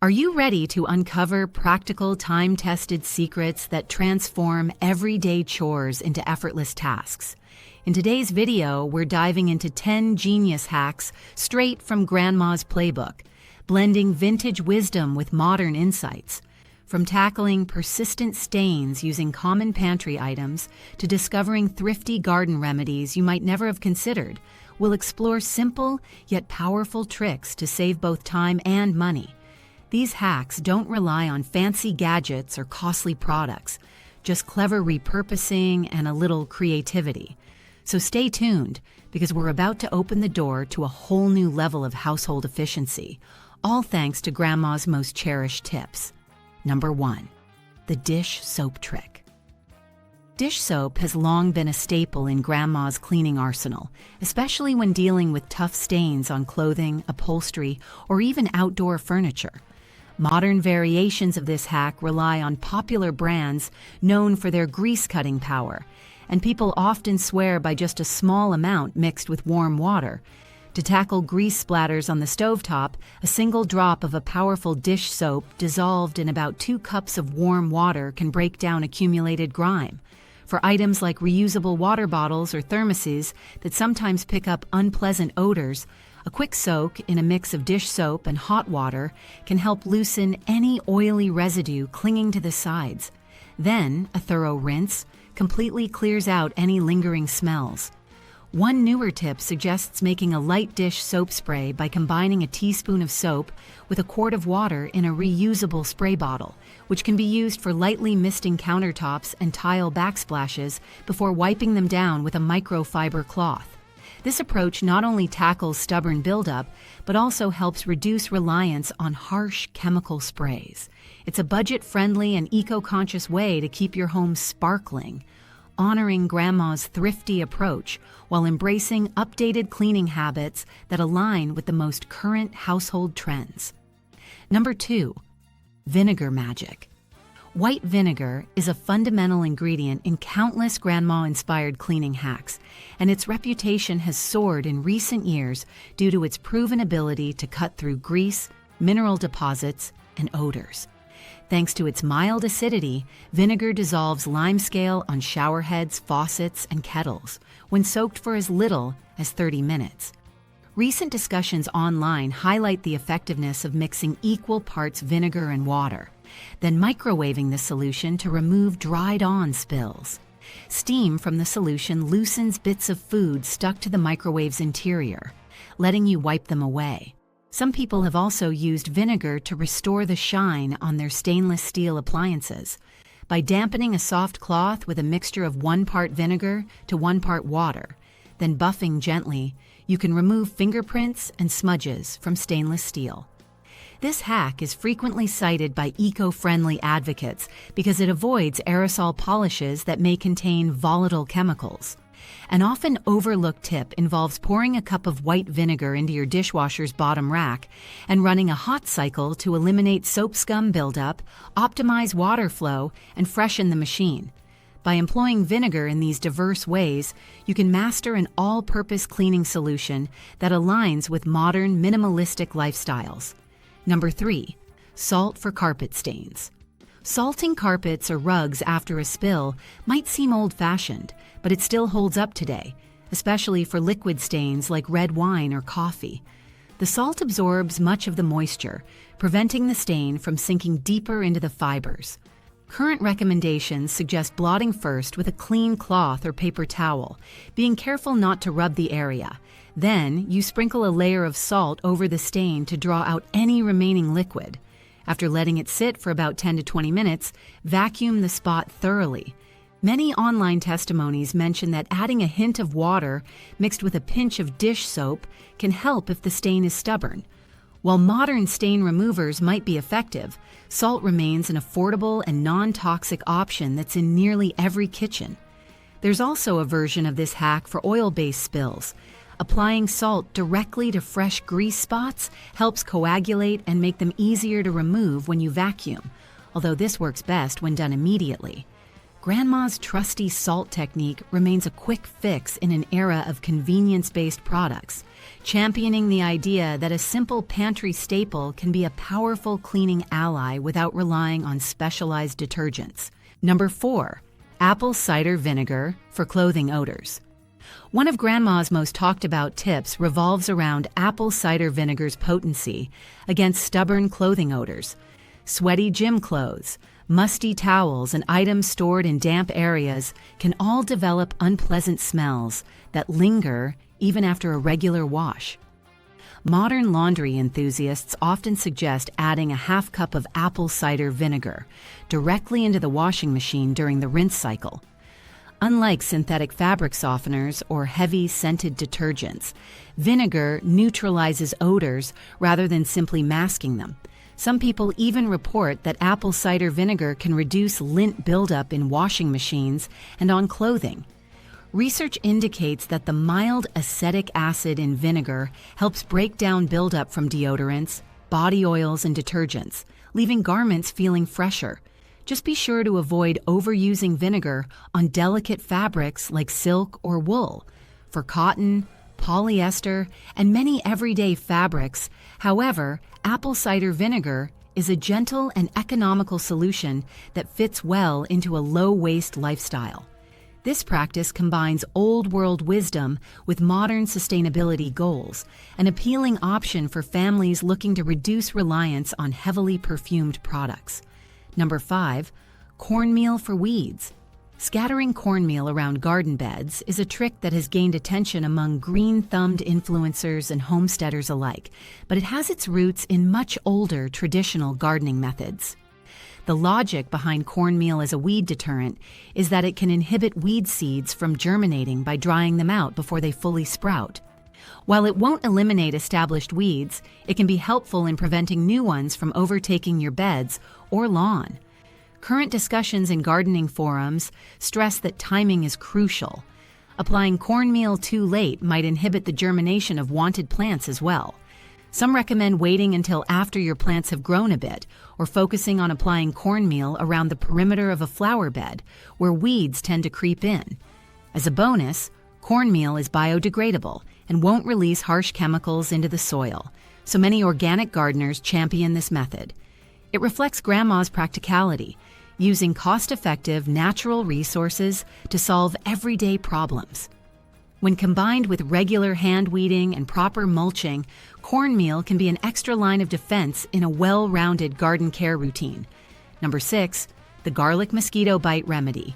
Are you ready to uncover practical, time-tested secrets that transform everyday chores into effortless tasks? In today's video, we're diving into 10 genius hacks straight from Grandma's playbook, blending vintage wisdom with modern insights. From tackling persistent stains using common pantry items to discovering thrifty garden remedies you might never have considered, we'll explore simple yet powerful tricks to save both time and money. These hacks don't rely on fancy gadgets or costly products, just clever repurposing and a little creativity. So stay tuned, because we're about to open the door to a whole new level of household efficiency, all thanks to Grandma's most cherished tips. Number 1. The dish soap trick. Dish soap has long been a staple in Grandma's cleaning arsenal, especially when dealing with tough stains on clothing, upholstery, or even outdoor furniture. Modern variations of this hack rely on popular brands known for their grease-cutting power, and people often swear by just a small amount mixed with warm water. To tackle grease splatters on the stovetop, a single drop of a powerful dish soap dissolved in about 2 cups of warm water can break down accumulated grime. For items like reusable water bottles or thermoses that sometimes pick up unpleasant odors, a quick soak in a mix of dish soap and hot water can help loosen any oily residue clinging to the sides. Then, a thorough rinse completely clears out any lingering smells. One newer tip suggests making a light dish soap spray by combining a teaspoon of soap with a quart of water in a reusable spray bottle, which can be used for lightly misting countertops and tile backsplashes before wiping them down with a microfiber cloth. This approach not only tackles stubborn buildup, but also helps reduce reliance on harsh chemical sprays. It's a budget-friendly and eco-conscious way to keep your home sparkling, honoring Grandma's thrifty approach while embracing updated cleaning habits that align with the most current household trends. Number 2. Vinegar magic. White vinegar is a fundamental ingredient in countless Grandma-inspired cleaning hacks, and its reputation has soared in recent years due to its proven ability to cut through grease, mineral deposits, and odors. Thanks to its mild acidity, vinegar dissolves limescale on shower heads, faucets, and kettles when soaked for as little as 30 minutes. Recent discussions online highlight the effectiveness of mixing equal parts vinegar and water, then microwaving the solution to remove dried-on spills. Steam from the solution loosens bits of food stuck to the microwave's interior, letting you wipe them away. Some people have also used vinegar to restore the shine on their stainless steel appliances. By dampening a soft cloth with a mixture of 1 part vinegar to 1 part water, then buffing gently, you can remove fingerprints and smudges from stainless steel. This hack is frequently cited by eco-friendly advocates because it avoids aerosol polishes that may contain volatile chemicals. An often overlooked tip involves pouring a cup of white vinegar into your dishwasher's bottom rack and running a hot cycle to eliminate soap scum buildup, optimize water flow, and freshen the machine. By employing vinegar in these diverse ways, you can master an all-purpose cleaning solution that aligns with modern, minimalistic lifestyles. Number 3. Salt for carpet stains. Salting carpets or rugs after a spill might seem old-fashioned, but it still holds up today, especially for liquid stains like red wine or coffee. The salt absorbs much of the moisture, preventing the stain from sinking deeper into the fibers. Current recommendations suggest blotting first with a clean cloth or paper towel, being careful not to rub the area. Then, you sprinkle a layer of salt over the stain to draw out any remaining liquid. After letting it sit for about 10 to 20 minutes, vacuum the spot thoroughly. Many online testimonies mention that adding a hint of water mixed with a pinch of dish soap can help if the stain is stubborn. While modern stain removers might be effective, salt remains an affordable and non-toxic option that's in nearly every kitchen. There's also a version of this hack for oil-based spills. Applying salt directly to fresh grease spots helps coagulate and make them easier to remove when you vacuum, although this works best when done immediately. Grandma's trusty salt technique remains a quick fix in an era of convenience-based products, championing the idea that a simple pantry staple can be a powerful cleaning ally without relying on specialized detergents. Number 4. Apple cider vinegar for clothing odors. One of Grandma's most talked about tips revolves around apple cider vinegar's potency against stubborn clothing odors. Sweaty gym clothes, musty towels, and items stored in damp areas can all develop unpleasant smells that linger even after a regular wash. Modern laundry enthusiasts often suggest adding a half cup of apple cider vinegar directly into the washing machine during the rinse cycle. Unlike synthetic fabric softeners or heavy scented detergents, vinegar neutralizes odors rather than simply masking them. Some people even report that apple cider vinegar can reduce lint buildup in washing machines and on clothing. Research indicates that the mild acetic acid in vinegar helps break down buildup from deodorants, body oils, and detergents, leaving garments feeling fresher. Just be sure to avoid overusing vinegar on delicate fabrics like silk or wool. For cotton, polyester, and many everyday fabrics, however, apple cider vinegar is a gentle and economical solution that fits well into a low-waste lifestyle. This practice combines old-world wisdom with modern sustainability goals, an appealing option for families looking to reduce reliance on heavily perfumed products. Number 5. Cornmeal for weeds. Scattering cornmeal around garden beds is a trick that has gained attention among green-thumbed influencers and homesteaders alike, but it has its roots in much older traditional gardening methods. The logic behind cornmeal as a weed deterrent is that it can inhibit weed seeds from germinating by drying them out before they fully sprout. While it won't eliminate established weeds, it can be helpful in preventing new ones from overtaking your beds or lawn. Current discussions in gardening forums stress that timing is crucial. Applying cornmeal too late might inhibit the germination of wanted plants as well. Some recommend waiting until after your plants have grown a bit, or focusing on applying cornmeal around the perimeter of a flower bed, where weeds tend to creep in. As a bonus, cornmeal is biodegradable and won't release harsh chemicals into the soil, so many organic gardeners champion this method. It reflects Grandma's practicality, using cost-effective natural resources to solve everyday problems. When combined with regular hand weeding and proper mulching, cornmeal can be an extra line of defense in a well-rounded garden care routine. Number 6, the garlic mosquito bite remedy.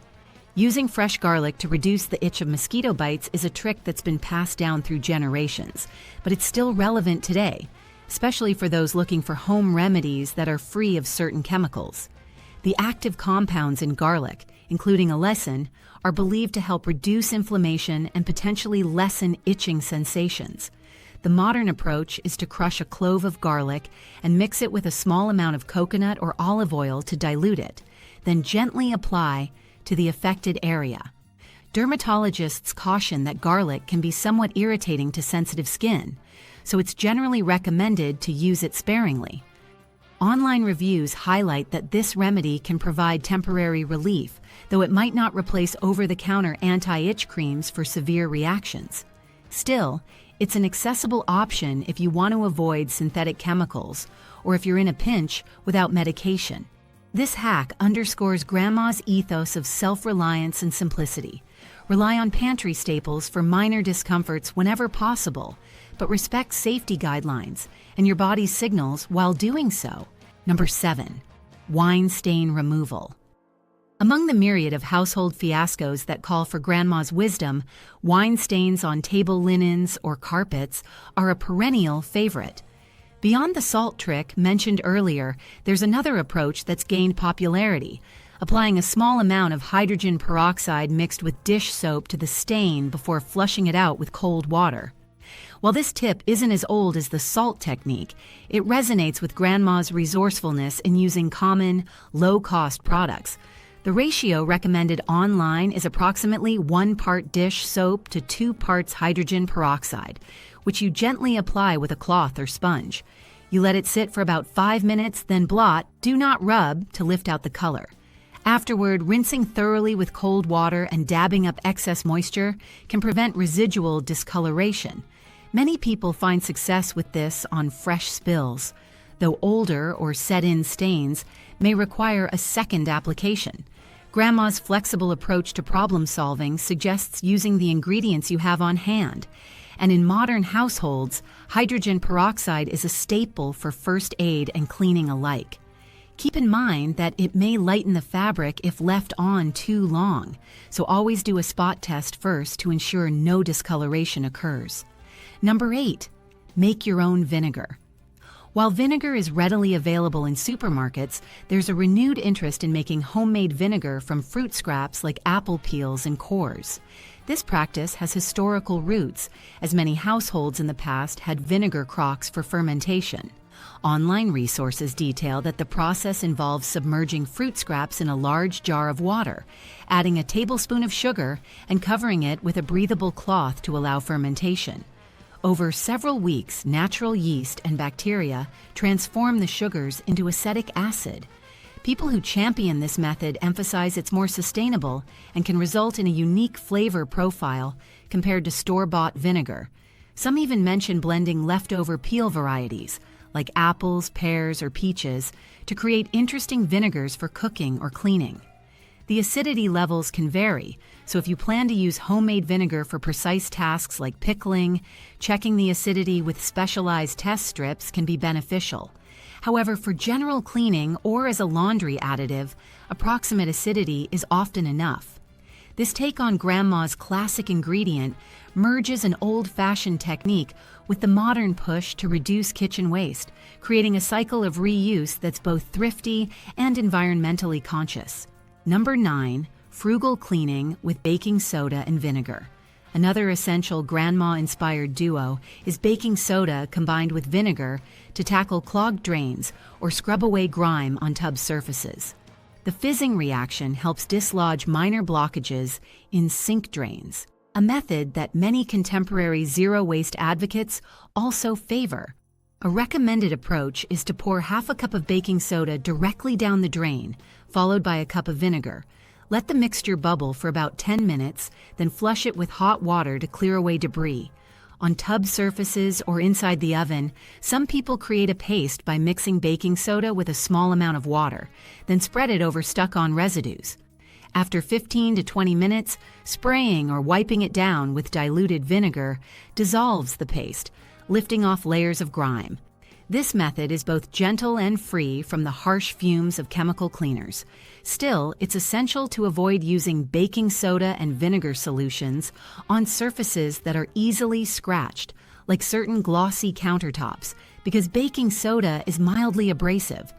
Using fresh garlic to reduce the itch of mosquito bites is a trick that's been passed down through generations, but it's still relevant today, especially for those looking for home remedies that are free of certain chemicals. The active compounds in garlic, including allicin, are believed to help reduce inflammation and potentially lessen itching sensations. The modern approach is to crush a clove of garlic and mix it with a small amount of coconut or olive oil to dilute it, then gently apply to the affected area. Dermatologists caution that garlic can be somewhat irritating to sensitive skin, so it's generally recommended to use it sparingly. Online reviews highlight that this remedy can provide temporary relief, though it might not replace over-the-counter anti-itch creams for severe reactions. Still, it's an accessible option if you want to avoid synthetic chemicals or if you're in a pinch without medication. This hack underscores Grandma's ethos of self-reliance and simplicity. Rely on pantry staples for minor discomforts whenever possible, but respect safety guidelines and your body's signals while doing so. Number 7, wine stain removal. Among the myriad of household fiascos that call for Grandma's wisdom, wine stains on table linens or carpets are a perennial favorite. Beyond the salt trick mentioned earlier, there's another approach that's gained popularity, applying a small amount of hydrogen peroxide mixed with dish soap to the stain before flushing it out with cold water. While this tip isn't as old as the salt technique, it resonates with Grandma's resourcefulness in using common, low-cost products. The ratio recommended online is approximately 1 part dish soap to 2 parts hydrogen peroxide, which you gently apply with a cloth or sponge. You let it sit for about 5 minutes, then blot, do not rub, to lift out the color. Afterward, rinsing thoroughly with cold water and dabbing up excess moisture can prevent residual discoloration. Many people find success with this on fresh spills, though older or set-in stains may require a second application. Grandma's flexible approach to problem solving suggests using the ingredients you have on hand. And in modern households, hydrogen peroxide is a staple for first aid and cleaning alike. Keep in mind that it may lighten the fabric if left on too long, so always do a spot test first to ensure no discoloration occurs. Number 8, make your own vinegar. While vinegar is readily available in supermarkets, there's a renewed interest in making homemade vinegar from fruit scraps like apple peels and cores. This practice has historical roots, as many households in the past had vinegar crocks for fermentation. Online resources detail that the process involves submerging fruit scraps in a large jar of water, adding a tablespoon of sugar, and covering it with a breathable cloth to allow fermentation. Over several weeks, natural yeast and bacteria transform the sugars into acetic acid. People who champion this method emphasize it's more sustainable and can result in a unique flavor profile compared to store-bought vinegar. Some even mention blending leftover peel varieties, like apples, pears, or peaches, to create interesting vinegars for cooking or cleaning. The acidity levels can vary, so if you plan to use homemade vinegar for precise tasks like pickling, checking the acidity with specialized test strips can be beneficial. However, for general cleaning or as a laundry additive, approximate acidity is often enough. This take on Grandma's classic ingredient merges an old-fashioned technique with the modern push to reduce kitchen waste, creating a cycle of reuse that's both thrifty and environmentally conscious. Number 9, frugal cleaning with baking soda and vinegar. Another essential grandma-inspired duo is baking soda combined with vinegar to tackle clogged drains or scrub away grime on tub surfaces. The fizzing reaction helps dislodge minor blockages in sink drains, a method that many contemporary zero-waste advocates also favor. A recommended approach is to pour half a cup of baking soda directly down the drain, followed by a cup of vinegar. Let the mixture bubble for about 10 minutes, then flush it with hot water to clear away debris. On tub surfaces or inside the oven, some people create a paste by mixing baking soda with a small amount of water, then spread it over stuck-on residues. After 15 to 20 minutes, spraying or wiping it down with diluted vinegar dissolves the paste, lifting off layers of grime. This method is both gentle and free from the harsh fumes of chemical cleaners. Still, it's essential to avoid using baking soda and vinegar solutions on surfaces that are easily scratched, like certain glossy countertops, because baking soda is mildly abrasive.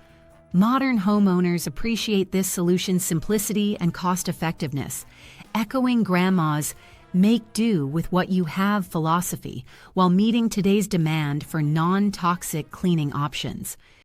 Modern homeowners appreciate this solution's simplicity and cost-effectiveness, echoing Grandma's make do with what you have philosophy while meeting today's demand for non-toxic cleaning options.